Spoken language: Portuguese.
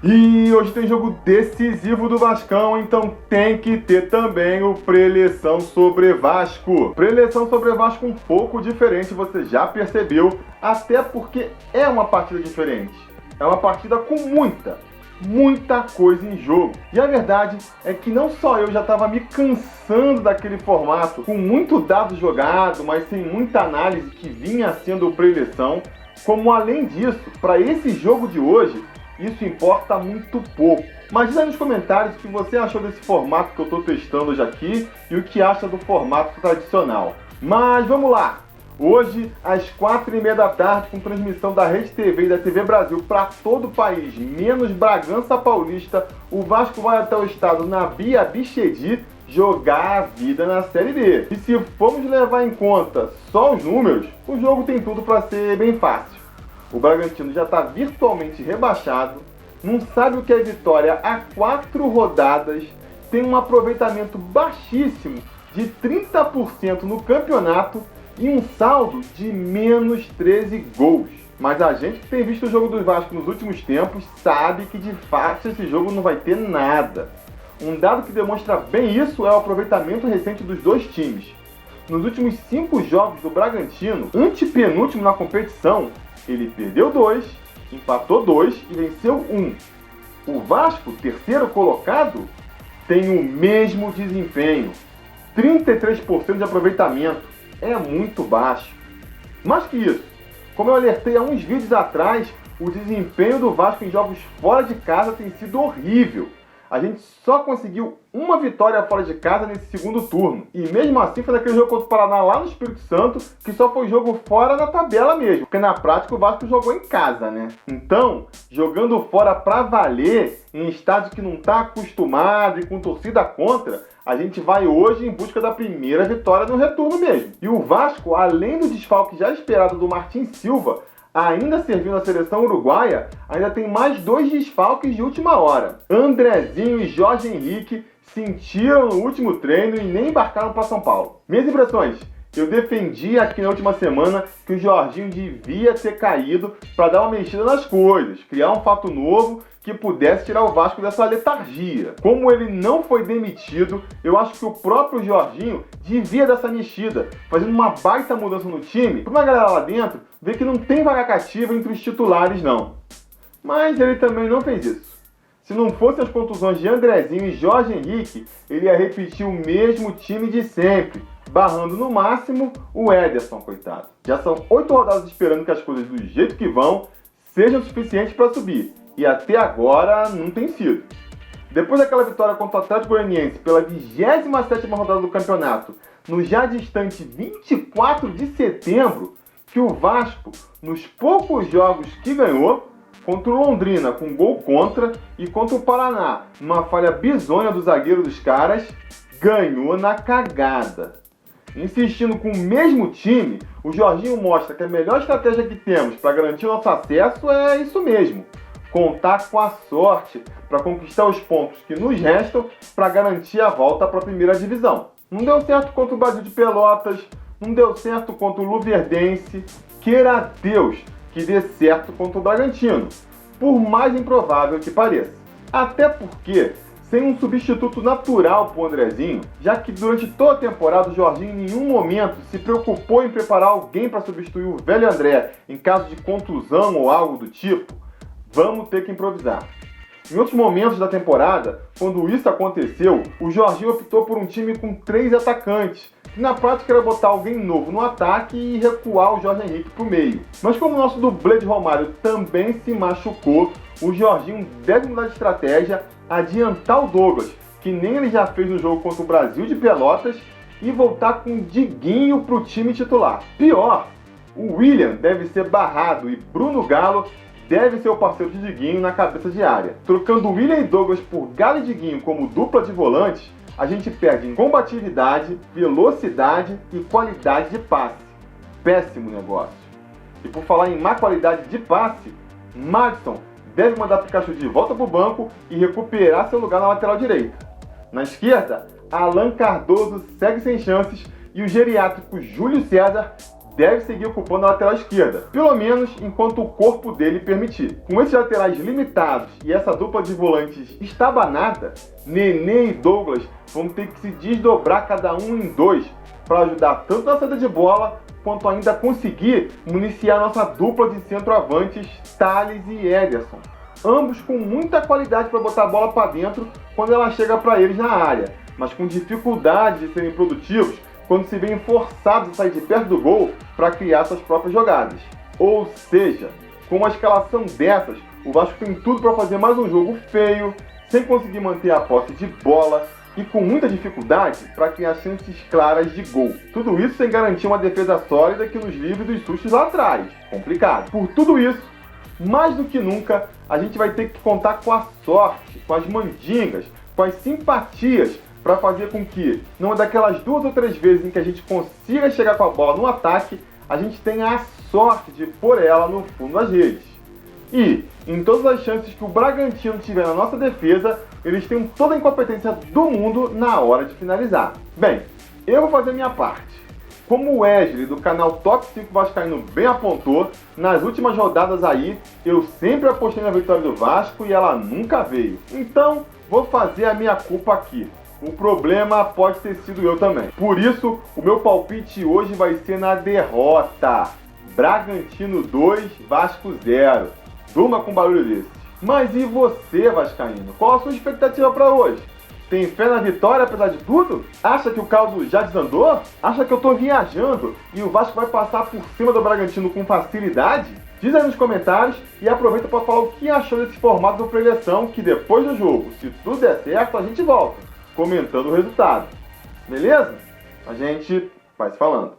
E hoje tem jogo decisivo do Vascão, então tem que ter também o Preleção sobre Vasco. Preleção sobre Vasco um pouco diferente, você já percebeu, até porque é uma partida diferente. É uma partida com muita coisa em jogo. E a verdade é que não só eu já estava me cansando daquele formato, com muito dado jogado, mas sem muita análise que vinha sendo o Preleção, como além disso, para esse jogo de hoje, isso importa muito pouco. Mas diz aí nos comentários o que você achou desse formato que eu estou testando hoje aqui e o que acha do formato tradicional. Mas vamos lá! Hoje, às 4h30 da tarde, com transmissão da Rede TV e da TV Brasil para todo o país, menos Bragança Paulista, o Vasco vai até o estado Nabia Bichedi jogar a vida na Série B. E se formos levar em conta só os números, o jogo tem tudo para ser bem fácil. O Bragantino já está virtualmente rebaixado, não sabe o que é vitória há 4 rodadas, tem um aproveitamento baixíssimo de 30% no campeonato e um saldo de menos 13 gols. Mas a gente que tem visto o jogo do Vasco nos últimos tempos sabe que de fato esse jogo não vai ter nada. Um dado que demonstra bem isso é o aproveitamento recente dos dois times. Nos últimos 5 jogos do Bragantino, antepenúltimo na competição, ele perdeu 2, empatou 2 e venceu 1. O Vasco, terceiro colocado, tem o mesmo desempenho. 33% de aproveitamento. É muito baixo. Mais que isso, como eu alertei há uns vídeos atrás, o desempenho do Vasco em jogos fora de casa tem sido horrível. A gente só conseguiu uma vitória fora de casa nesse segundo turno. E mesmo assim foi naquele jogo contra o Paraná lá no Espírito Santo, que só foi jogo fora da tabela mesmo. Porque na prática o Vasco jogou em casa, né? Então, jogando fora pra valer, em estádio que não está acostumado e com torcida contra, a gente vai hoje em busca da primeira vitória no retorno mesmo. E o Vasco, além do desfalque já esperado do Martin Silva, ainda serviu na seleção uruguaia, ainda tem mais 2 desfalques de última hora. Andrezinho e Jorge Henrique sentiram no último treino e nem embarcaram para São Paulo. Minhas impressões? Eu defendi aqui na última semana que o Jorginho devia ter caído para dar uma mexida nas coisas, criar um fato novo que pudesse tirar o Vasco dessa letargia. Como ele não foi demitido, eu acho que o próprio Jorginho devia dar essa mexida, fazendo uma baita mudança no time, para uma galera lá dentro ver que não tem vaga cativa entre os titulares não. Mas ele também não fez isso. Se não fossem as contusões de Andrezinho e Jorge Henrique, ele ia repetir o mesmo time de sempre, barrando no máximo o Ederson, coitado. Já são 8 rodadas esperando que as coisas do jeito que vão sejam suficientes para subir. E até agora não tem sido. Depois daquela vitória contra o Atlético Goianiense pela 27ª rodada do campeonato, no já distante 24 de setembro, que o Vasco, nos poucos jogos que ganhou, contra o Londrina com gol contra e contra o Paraná, numa falha bizonha do zagueiro dos caras, ganhou na cagada. Insistindo com o mesmo time, o Jorginho mostra que a melhor estratégia que temos para garantir o nosso acesso é isso mesmo. Contar com a sorte para conquistar os pontos que nos restam para garantir a volta para a primeira divisão. Não deu certo contra o Brasil de Pelotas, não deu certo contra o Luverdense, queira Deus que dê certo contra o Bragantino, por mais improvável que pareça. Até porque, sem um substituto natural para o Andrezinho, já que durante toda a temporada o Jorginho em nenhum momento se preocupou em preparar alguém para substituir o velho André em caso de contusão ou algo do tipo, vamos ter que improvisar. Em outros momentos da temporada, quando isso aconteceu, o Jorginho optou por um time com 3 atacantes, que na prática era botar alguém novo no ataque e recuar o Jorge Henrique para o meio. Mas como o nosso dublê de Romário também se machucou, o Jorginho deve mudar de estratégia, adiantar o Douglas, que nem ele já fez no jogo contra o Brasil de Pelotas, e voltar com o Diguinho para o time titular. Pior, o William deve ser barrado e Bruno Galo deve ser o parceiro de Diguinho na cabeça de área. Trocando William e Douglas por Galo e Diguinho como dupla de volantes, a gente perde em combatividade, velocidade e qualidade de passe. Péssimo negócio. E por falar em má qualidade de passe, Madison deve mandar Pikachu de volta para o banco e recuperar seu lugar na lateral direita. Na esquerda, Alan Cardoso segue sem chances e o geriátrico Júlio César deve seguir ocupando a lateral esquerda, pelo menos enquanto o corpo dele permitir. Com esses laterais limitados e essa dupla de volantes estabanada, Nenê e Douglas vão ter que se desdobrar cada um em dois para ajudar tanto na saída de bola quanto ainda conseguir municiar nossa dupla de centroavantes Thales e Ederson. Ambos com muita qualidade para botar a bola para dentro quando ela chega para eles na área, mas com dificuldade de serem produtivos quando se veem forçados a sair de perto do gol para criar suas próprias jogadas. Ou seja, com uma escalação dessas, o Vasco tem tudo para fazer mais um jogo feio, sem conseguir manter a posse de bola e com muita dificuldade para criar chances claras de gol. Tudo isso sem garantir uma defesa sólida que nos livre dos sustos lá atrás. Complicado. Por tudo isso, mais do que nunca, a gente vai ter que contar com a sorte, com as mandingas, com as simpatias para fazer com que, numa daquelas 2 ou 3 vezes em que a gente consiga chegar com a bola no ataque, a gente tenha a sorte de pôr ela no fundo das redes. E, em todas as chances que o Bragantino tiver na nossa defesa, eles têm toda a incompetência do mundo na hora de finalizar. Bem, eu vou fazer a minha parte. Como o Wesley do canal Top 5 Vascaíno bem apontou, nas últimas rodadas aí, eu sempre apostei na vitória do Vasco e ela nunca veio. Então, vou fazer a minha culpa aqui. O problema pode ter sido eu também. Por isso, o meu palpite hoje vai ser na derrota. Bragantino 2, Vasco 0. Durma com barulho desse. Mas e você, vascaíno? Qual a sua expectativa para hoje? Tem fé na vitória apesar de tudo? Acha que o caldo já desandou? Acha que eu tô viajando e o Vasco vai passar por cima do Bragantino com facilidade? Diz aí nos comentários e aproveita para falar o que achou desse formato do preleção, que depois do jogo, se tudo der certo, a gente volta comentando o resultado. Beleza? A gente vai se falando.